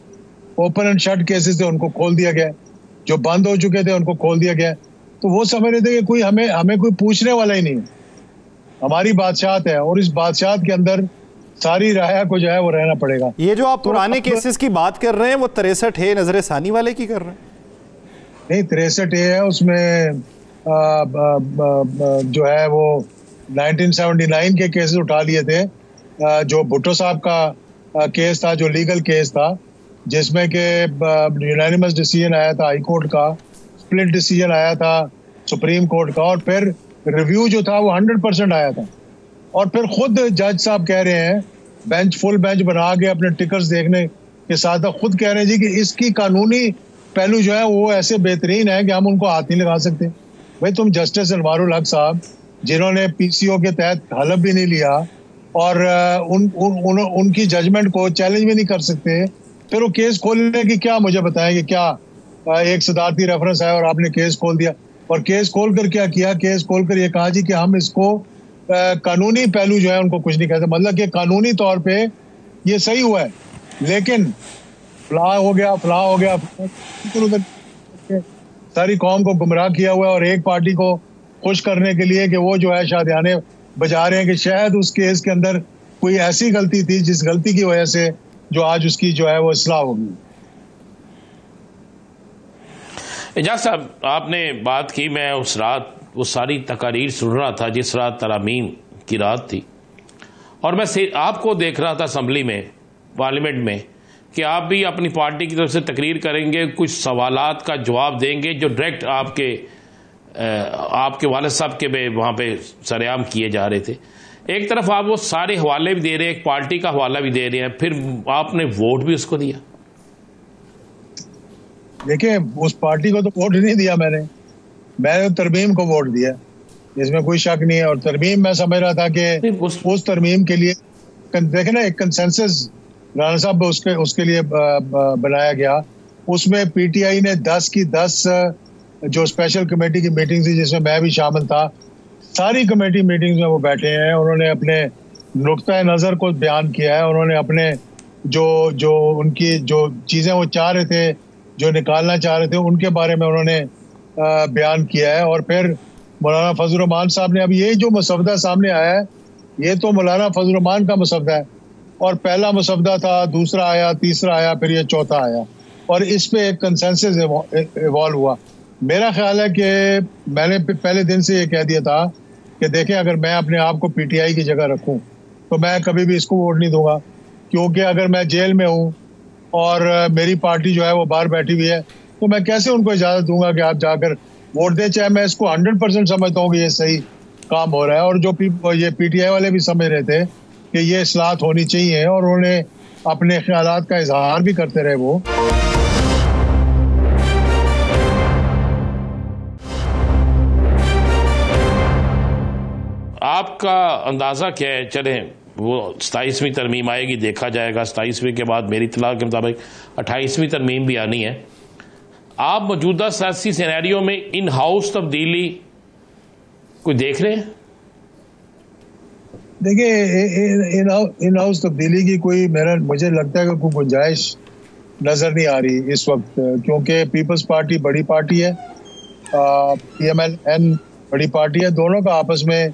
ओपन एंड शट केसेस थे, उनको खोल दिया गया, जो बंद हो चुके थे उनको खोल दिया गया। तो वो समझ रहे थे कि कोई हमें कोई पूछने वाला ही नहीं है, हमारी बादशाहत है, और इस बादशाहत के अंदर सारी राया को जो है वो रहना पड़ेगा। ये जो आप पुराने केसेस की बात कर रहे हैं वो 63 नजर सानी वाले की कर रहे हैं? नहीं, 63 है, उसमें जो है वो 1979 के केसेस उठा लिए थे, जो भुट्टो साहब का केस था, जो लीगल केस था, जिसमें कि यूनानिमस डिसीजन आया था हाई कोर्ट का, स्प्लिट डिसीजन आया था सुप्रीम कोर्ट का, और फिर रिव्यू जो था वो 100% आया था। और फिर खुद जज साहब कह रहे हैं, बेंच फुल बेंच बना के अपने टिकट्स देखने के साथ खुद कह रहे हैं जी कि इसकी कानूनी पहलू जो है वो ऐसे बेहतरीन है कि हम उनको हाथ नहीं लगा सकते। भाई तुम जस्टिस अनवारुल हक साहब, जिन्होंने PCO के तहत हलफ भी नहीं लिया और उनकी जजमेंट को चैलेंज भी नहीं कर सकते, फिर वो केस खोलने की क्या मुझे बताएंगे? क्या एक सदारती रेफरेंस है और आपने केस खोल दिया, और केस खोल कर क्या किया? केस खोल कर ये कहा जी कि हम इसको कानूनी पहलू जो है उनको कुछ नहीं कहते, मतलब कि कानूनी तौर पे ये सही हुआ है, लेकिन फलां हो गया, सारी कौम को गुमराह किया हुआ है, और एक पार्टी को खुश करने के लिए कि वो जो है शादियाने बजा रहे हैं कि शायद उस केस के अंदर कोई ऐसी गलती थी जिस गलती की वजह से जो आज उसकी जो है वो इस्लाह होगी। एजाज साहब, आपने बात की, मैं उस रात वो सारी तकारीर सुन रहा था जिस रात तरामीम की रात थी, और मैं आपको देख रहा था असम्बली में, पार्लियामेंट में, कि आप भी अपनी पार्टी की तरफ से तकरीर करेंगे, कुछ सवालात का जवाब देंगे जो डायरेक्ट आपके वालिद साहब के वहाँ पे सरेआम किए जा रहे थे। एक तरफ आप वो सारे हवाले भी दे रहे हैं, एक पार्टी का हवाला भी दे रहे हैं, फिर आपने वोट भी उसको दिया। देखिए, उस पार्टी को तो वोट नहीं दिया मैंने तरमीम को वोट दिया, इसमें कोई शक नहीं है। और तरमीम मैं समझ रहा था कि उस तरमीम के लिए देखे ना, एक कंसेंसस राणा साहब उसके लिए बनाया गया। उसमें PTI ने 10 की 10 जो स्पेशल कमेटी की मीटिंग थी जिसमें मैं भी शामिल था, सारी कमेटी मीटिंग्स में वो बैठे हैं, उन्होंने अपने नुक्ता नज़र को बयान किया है, उन्होंने अपने जो उनकी जो चीज़ें वो चाह रहे थे जो निकालना चाह रहे थे उनके बारे में उन्होंने बयान किया है। और फिर मौलाना फजल रहमान साहब ने, अब ये जो मसवदा सामने आया है ये तो मौलाना फजल रहमान का मसवदा है, और पहला मसवदा था, दूसरा आया, तीसरा आया, फिर ये चौथा आया, और इस पे एक कंसेंसस इवॉल्व हुआ। मेरा ख्याल है कि मैंने पहले दिन से ये कह दिया था कि देखें, अगर मैं अपने आप को पीटीआई की जगह रखूं तो मैं कभी भी इसको वोट नहीं दूंगा, क्योंकि अगर मैं जेल में हूं और मेरी पार्टी जो है वो बाहर बैठी हुई है तो मैं कैसे उनको इजाज़त दूंगा कि आप जाकर वोट दें। चाहे मैं इसको 100% समझता हूँ कि ये सही काम हो रहा है, और जो ये पीटीआई वाले भी समझ रहे थे कि ये इस्लाहत होनी चाहिए, और उन्होंने अपने ख्यालात का इजहार भी करते रहे वो। आपका अंदाज़ा क्या है? चले वो 27वीं तरमीम आएगी, देखा जाएगा। 27वीं के बाद मेरी इत्तला के मुताबिक 28वीं तरमीम भी आनी है। आप मौजूदा सियासी सिनेरियो में इन हाउस तब्दीली कोई देख रहे हैं? देखिए, इन हाउस तब्दीली की कोई मुझे लगता है कि कोई गुंजाइश नज़र नहीं आ रही इस वक्त, क्योंकि पीपल्स पार्टी बड़ी पार्टी है, PMLN बड़ी पार्टी है, दोनों का आपस में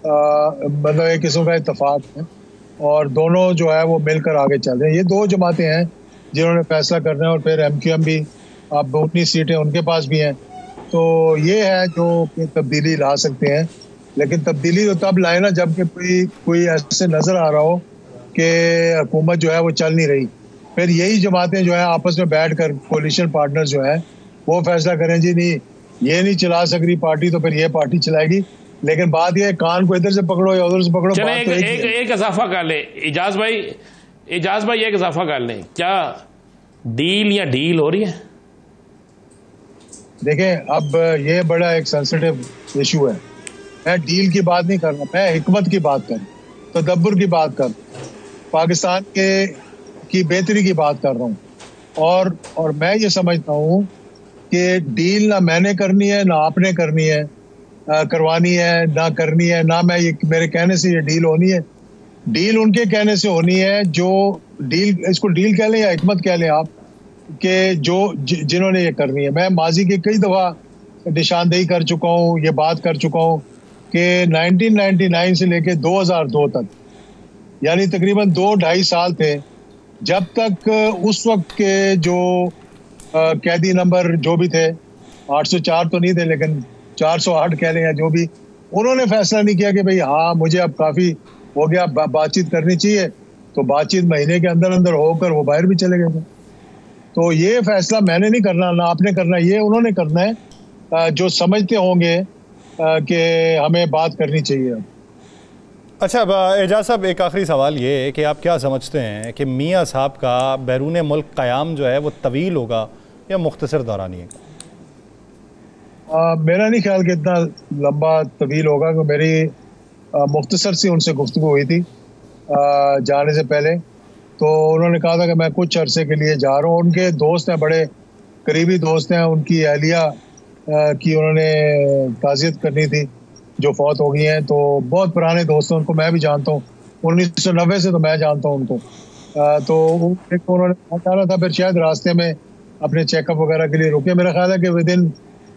मतलब एक किस्म का इत्तेफाक है, और दोनों जो है वो मिलकर आगे चल रहे हैं। ये दो जमातें हैं जिन्होंने फैसला करना है, और फिर MQM भी, अब 19 सीटें उनके पास भी हैं, तो ये है जो तब्दीली ला सकते हैं। लेकिन तब्दीली तो तब लाए ना जबकि कोई ऐसे नज़र आ रहा हो कि हुकूमत जो है वो चल नहीं रही, फिर यही जमातें जो है आपस में बैठ कर, कोलिशन पार्टनर जो है वो फैसला करें, जी नहीं ये नहीं चला सक रही पार्टी तो फिर ये पार्टी चलाएगी। लेकिन बात ये, कान को इधर से पकड़ो या उधर से पकड़ो। चले एक इजाफा कर ले इजाज भाई, एक इजाफा कर लें, क्या डील या डील हो रही है? देखें, अब ये बड़ा एक सेंसिटिव इशू है। मैं डील की बात नहीं कर रहा, मैं हिकमत की बात कर, तदब्बर की बात कर, पाकिस्तान की बेहतरी की बात कर रहा हूँ। और मैं ये समझता हूँ कि डील ना मैंने करनी है, ना आपने करनी है, करवानी है, ना करनी है, ना मेरे कहने से ये डील होनी है। डील उनके कहने से होनी है जो डील, इसको डील कह लें या हिकमत कह लें आप, कि जिन्होंने ये करनी है। मैं माजी के कई दफ़ा निशानदेही कर चुका हूँ, ये बात कर चुका हूँ कि 1999 से लेके 2002 तक, यानी तकरीबन 2-2.5 साल थे, जब तक उस वक्त के जो कैदी नंबर जो भी थे, 804 तो नहीं थे लेकिन 408 कह लें या जो भी, उन्होंने फैसला नहीं किया कि भाई हाँ मुझे अब काफ़ी हो गया, बातचीत करनी चाहिए, तो बातचीत महीने के अंदर अंदर होकर वो बाहर भी चले गए थे। तो ये फैसला मैंने नहीं करना, ना आपने करना, ये उन्होंने करना है जो समझते होंगे कि हमें बात करनी चाहिए। अच्छा, एजाज साहब, एक आखिरी सवाल ये है कि आप क्या समझते हैं कि मियाँ साहब का बैरून मुल्क क़याम जो है वो तवील होगा या मुख्तसर दौरानी है? मेरा नहीं ख्याल कि इतना लंबा तवील होगा, कि मेरी मुख्तसर सी उनसे गुफ्तगू हुई थी जाने से पहले, तो उन्होंने कहा था कि मैं कुछ अरसे के लिए जा रहा हूँ। उनके दोस्त हैं, बड़े करीबी दोस्त हैं, उनकी अहलिया की उन्होंने ताज़ियत करनी थी जो फौत हो गई हैं, तो बहुत पुराने दोस्त हैं, उनको मैं भी जानता हूँ, 1990 से तो मैं जानता हूँ उनको। तो एक उन्होंने पहुँचाना था, फिर शायद रास्ते में अपने चेकअप वगैरह के लिए रुके। मेरा ख्याल है कि विदिन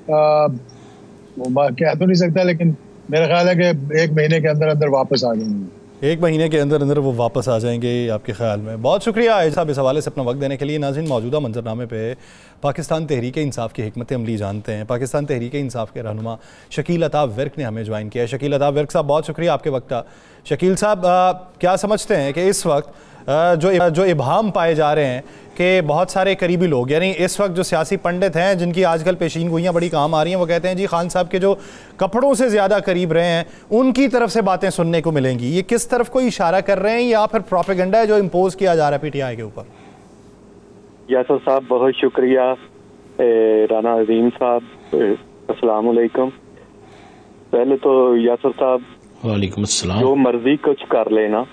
कह तो नहीं सकता, लेकिन मेरा ख्याल है कि 1 महीने के अंदर अंदर वापस आ जाएंगे। 1 महीने के अंदर अंदर वो वापस आ जाएंगे आपके ख्याल में? बहुत शुक्रिया एजाज साहब इस हवाले से अपना वक्त देने के लिए। नाज़रीन, मौजूदा मंजरनामे पे पाकिस्तान तहरीक इंसाफ की हिकमत अमली जानते हैं। पाकिस्तान तहरीक इंसाफ के रहनुमा शकील अताब विर्क ने हमें ज्वाइन किया है। शकील अताब विर्क साहब, बहुत शुक्रिया आपके वक्त का। शकील साहब, क्या समझते हैं कि इस वक्त जो इबहाम पाए जा रहे हैं कि बहुत सारे करीबी लोग, यानी इस वक्त जो सियासी पंडित हैं जिनकी आजकल पेशीन गोइयाँ बड़ी काम आ रही हैं, वो कहते हैं जी खान साहब के जो कपड़ों से ज़्यादा करीब रहे हैं उनकी तरफ से बातें सुनने को मिलेंगी, ये किस तरफ को इशारा कर रहे हैं या फिर प्रोपेगेंडा है जो इम्पोज किया जा रहा है PTI के ऊपर? यासर साहब, बहुत शुक्रिया। राना अजीम साहब, अस्सलाम वालेकुम। पहले तो यासर साहब, वालेकुम अस्सलाम। जो मर्जी कुछ कर लेना,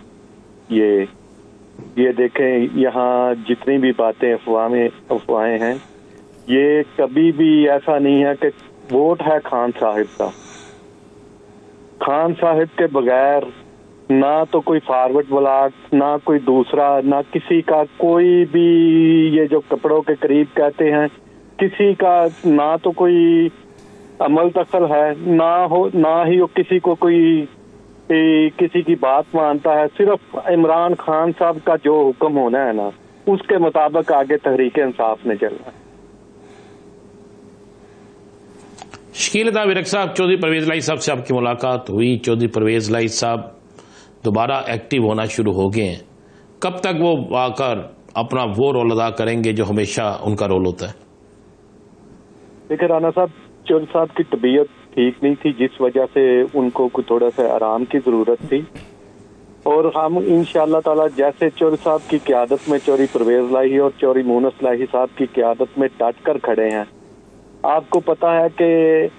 ये देखें, यहाँ जितनी भी बातें अफवाहें हैं, ये कभी भी ऐसा नहीं है कि वोट है खान साहिब का। खान साहिब के बगैर ना तो कोई फॉरवर्ड ब्लॉक, ना कोई दूसरा, ना किसी का कोई भी, ये जो कपड़ों के करीब कहते हैं, किसी का ना तो कोई अमल दखल है, ना ही वो किसी को कोई किसी की बात मानता है। सिर्फ इमरान खान साहब का जो हुक्म होना है ना, उसके मुताबिक आगे तहरीक इंसाफ ने चलना है। शकील अता विरक साहब, चौधरी परवेज लाई साहब से आपकी मुलाकात हुई। चौधरी परवेज लाई साहब दोबारा एक्टिव होना शुरू हो गए हैं, कब तक वो आकर अपना वो रोल अदा करेंगे जो हमेशा उनका रोल होता है? देखिए राना साहब, चौधरी साहब की तबीयत ठीक नहीं थी, जिस वजह से उनको थोड़ा सा आराम की जरूरत थी। और हम इंशाअल्लाह ताला जैसे चौधरी साहब की क़यादत में, चौधरी परवेज लाही और चौधरी मोनस लाही साहब की क़यादत में डट कर खड़े हैं। आपको पता है कि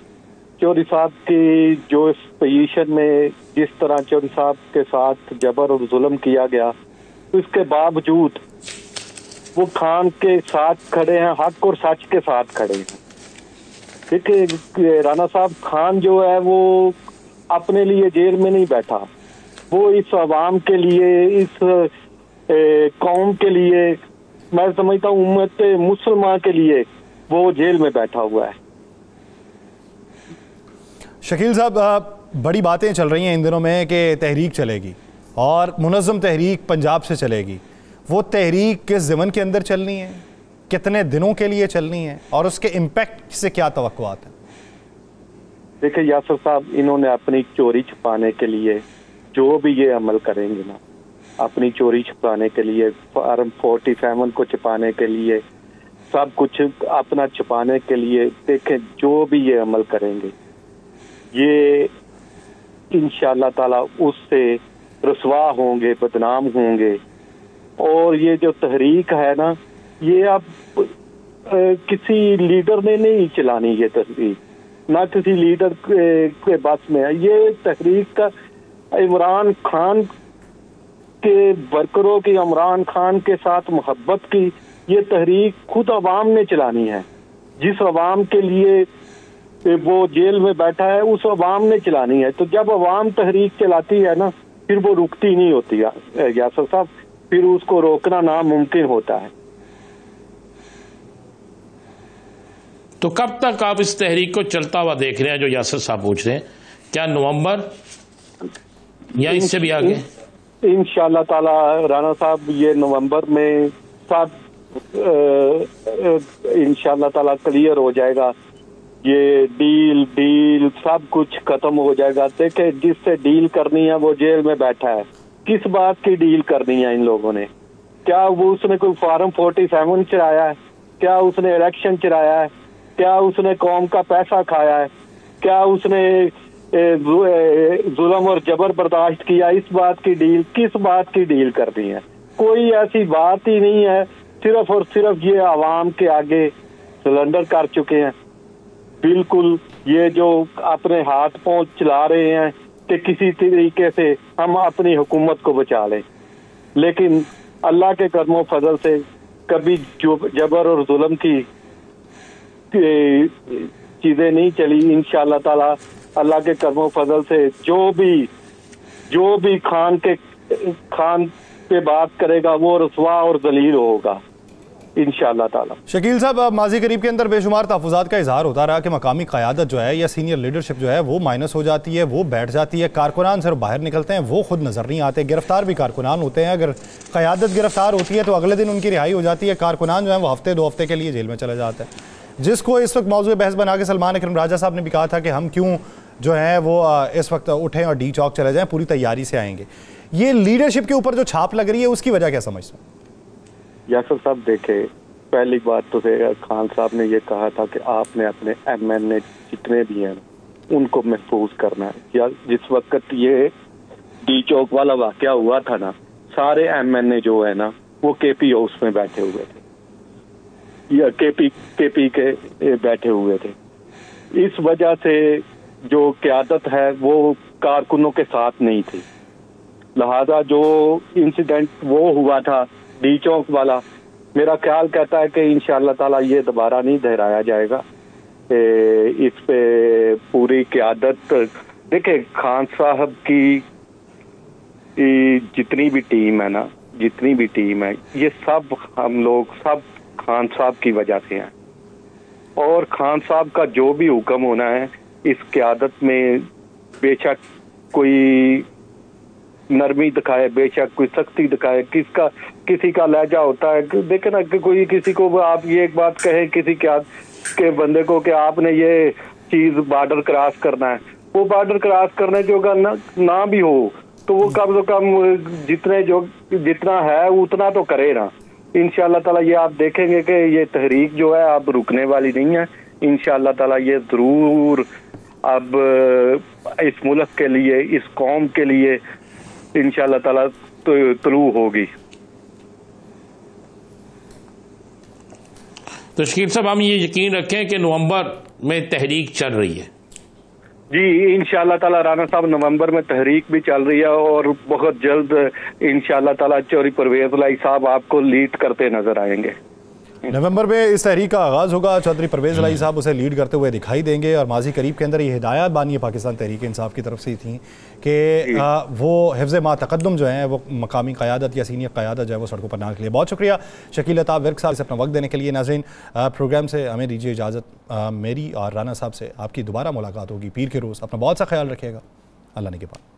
चौधरी साहब की जो इस पोजीशन में जिस तरह चौधरी साहब के साथ जबर और जुल्म किया गया, उसके बावजूद वो खान के साथ खड़े हैं, हक और सच के साथ खड़े हैं। देखिए राना साहब, खान जो है वो अपने लिए जेल में नहीं बैठा, वो इस अवाम के लिए, इस कौम के लिए, मैं समझता हूँ उम्मत मुसलमान के लिए वो जेल में बैठा हुआ है। शकील साहब, बड़ी बातें चल रही हैं इन दिनों में कि तहरीक चलेगी और मुनज़्ज़म तहरीक पंजाब से चलेगी। वो तहरीक किस ज़मन के अंदर चलनी है, कितने दिनों के लिए चलनी है और उसके इम्पैक्ट से क्या तवक्कुआत है? देखिए यासर साहब, इन्होंने अपनी चोरी छुपाने के लिए जो भी ये अमल करेंगे ना, अपनी चोरी छुपाने के लिए, फार्म 47 को छुपाने के लिए, सब कुछ अपना छुपाने के लिए, देखें जो भी ये अमल करेंगे, ये इंशाअल्लाह ताला उससे रुसवा होंगे, बदनाम होंगे। और ये जो तहरीक है ना, ये अब किसी लीडर ने नहीं चलानी, ये तहरीक ना किसी लीडर के बस में है। ये तहरीक का इमरान खान के वर्करों की, इमरान खान के साथ मोहब्बत की ये तहरीक खुद अवाम ने चलानी है। जिस अवाम के लिए वो जेल में बैठा है, उस अवाम ने चलानी है। तो जब अवाम तहरीक चलाती है ना, फिर वो रुकती नहीं होती यासर साहब, फिर उसको रोकना नामुमकिन होता है। तो कब तक आप इस तहरीक को चलता हुआ देख रहे हैं जो यासर साहब पूछ रहे हैं? क्या नवंबर या इससे भी आगे? इंशाअल्लाह ताला राणा साहब, ये नवंबर में सब इंशाअल्लाह ताला क्लियर हो जाएगा। ये डील सब कुछ खत्म हो जाएगा। देखे, जिससे डील करनी है वो जेल में बैठा है। किस बात की डील करनी है इन लोगों ने? क्या वो उसने कोई फार्म 47 चलाया है? क्या उसने इलेक्शन चलाया है? क्या उसने कौम का पैसा खाया है? क्या उसने जुल्म और जबर बर्दाश्त किया? इस बात की डील, किस बात की डील करनी है? कोई ऐसी बात ही नहीं है। सिर्फ और सिर्फ ये आवाम के आगे सिलेंडर कर चुके हैं। बिल्कुल ये जो अपने हाथ पांव चला रहे हैं कि किसी तरीके से हम अपनी हुकूमत को बचा लें, लेकिन अल्लाह के करमो फजल से कभी जबर और जुल्म की चीजें नहीं चली। इंशाअल्लाह ताला अल्लाह के करमो फजल से जो भी खान पे बात करेगा वो रुसवा और जलील होगा इंशाअल्लाह ताला। शकील साहब, माजी करीब के अंदर बेशुमार तहफ़्फ़ुज़ात का इजहार होता रहा कि मकामी क़यादत जो है या सीनियर लीडरशिप जो है वो माइनस हो जाती है, वो बैठ जाती है, कारकुनान सिर्फ बाहर निकलते हैं, वो खुद नज़र नहीं आते। गिरफ्तार भी कारकुनान होते हैं। अगर क़यादत गिरफ्तार होती है तो अगले दिन उनकी रिहाई हो जाती है। कारकुनान जो है वो हफ्ते 2 हफ्ते के लिए जेल में चले जाते हैं, जिसको इस वक्त मौजूद बहस बना के सलमान अकरम राजा साहब ने भी कहा था कि हम क्यों जो है वो इस वक्त उठें और डी चौक चले जाएँ, पूरी तैयारी से आएंगे। ये लीडरशिप के ऊपर जो छाप लग रही है उसकी वजह क्या समझते हैं? यासर साहब, देखे, पहली बात तो खान साहब ने ये कहा था कि आपने अपने MNA जितने भी हैं उनको महफूज करना है। या जिस वक्त ये डी चौक वाला वाकया हुआ था ना, सारे MNA जो है ना वो KP हाउस में बैठे हुए थे या KP के बैठे हुए थे। इस वजह से जो क़यादत है वो कारकुनों के साथ नहीं थी। लिहाजा जो इंसिडेंट वो हुआ था डी चौक वाला, मेरा ख्याल कहता है कि इंशाअल्लाह ताला ये दोबारा नहीं दोहराया जाएगा। इस पे पूरी क़यादत, देखे, खान साहब की जितनी भी टीम है ना, जितनी भी टीम है, ये सब हम लोग सब खान साहब की वजह से हैं। और खान साहब का जो भी हुक्म होना है इस क़यादत में, बेशक कोई नरमी दिखाए, बेशक कोई सख्ती दिखाए, किसी का लहजा होता है। देखे ना कि कोई किसी को आप ये एक बात कहे किसी के बंदे को कि आपने ये चीज बॉर्डर क्रॉस करना है, वो बॉर्डर क्रॉस करने जोगा ना भी हो तो वो कम से कम जितना है उतना तो करे ना। इंशाअल्लाह ताला ये आप देखेंगे कि ये तहरीक जो है अब रुकने वाली नहीं है। इंशाअल्लाह ताला ये जरूर अब इस मुल्क के लिए, इस कौम के लिए इंशाअल्लाह ताला तुलू होगी। तो शकील साहब, हम ये यकीन रखें कि नवंबर में तहरीक चल रही है? जी इंशाअल्लाह ताला राना साहब, नवंबर में तहरीक भी चल रही है और बहुत जल्द इंशाअल्लाह ताला चौधरी परवेज लाई साहब आपको लीड करते नजर आएंगे। नवंबर में इस तहरीक का आगाज़ होगा, चौधरी परवेज लाई साहब उसे लीड करते हुए दिखाई देंगे। और माजी करीब के अंदर ये हिदायत बानी पाकिस्तान तहरीक इंसाफ की तरफ से थी कि वो हिफ्ज़ मा तक़द्दुम जो है वो मकामी क़यादत या सीनियर क़यादत जो है वो सड़कों पर नाल के लिए। बहुत शुक्रिया शकील अताब विर्क साहब से अपना वक्त देने के लिए। नाज़रीन, प्रोग्राम से हमें दीजिए इजाज़त। मेरी और राना साहब से आपकी दोबारा मुलाकात होगी पीर के रोज़। अपना बहुत सा ख्याल रखिएगा। अल्लाह ने के बाद।